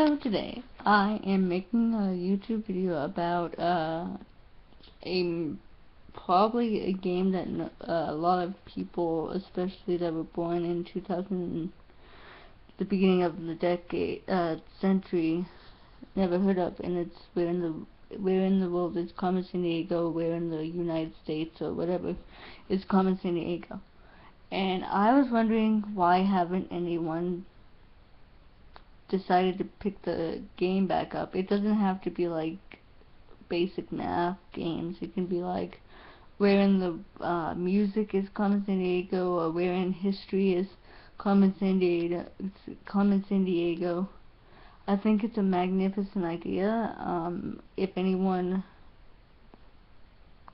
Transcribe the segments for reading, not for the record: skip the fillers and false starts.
So today I am making a YouTube video about a probably a game that a lot of people, especially that were born in 2000, the beginning of the decade, century, never heard of, and it's where in the world is Carmen Sandiego, where in the United States or whatever is Carmen Sandiego. And I was wondering, why haven't anyone decided to pick the game back up? It doesn't have to be like basic math games. It can be like where in the music is Carmen Sandiego, or where in history is Carmen Sandiego. I think it's a magnificent idea. If anyone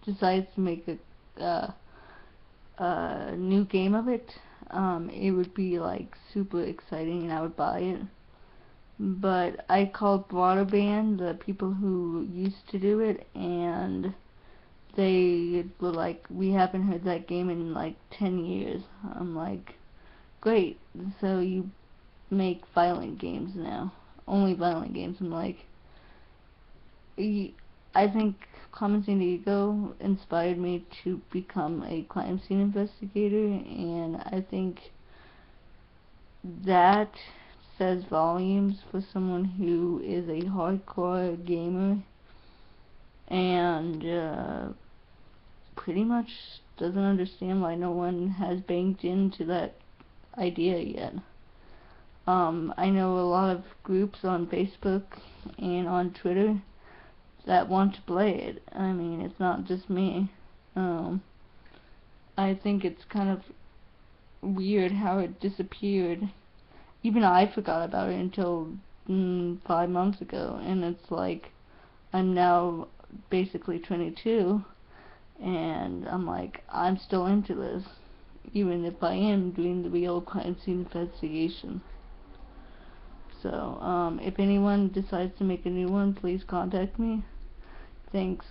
decides to make a new game of it, it would be like super exciting, and I would buy it. But I called Broadband, the people who used to do it, and they were like, we haven't heard that game in like 10 years. I'm like, great, so you make violent games now, only violent games. I'm like, I think Carmen Sandiego inspired me to become a crime scene investigator, and I think that says volumes for someone who is a hardcore gamer and pretty much doesn't understand why no one has banked into that idea yet. I know a lot of groups on Facebook and on Twitter that want to play it. I mean, it's not just me. I think it's kind of weird how it disappeared. Even I forgot about it until 5 months ago, and it's like, I'm now basically 22, and I'm like, I'm still into this, even if I am doing the real crime scene investigation. So, if anyone decides to make a new one, please contact me. Thanks.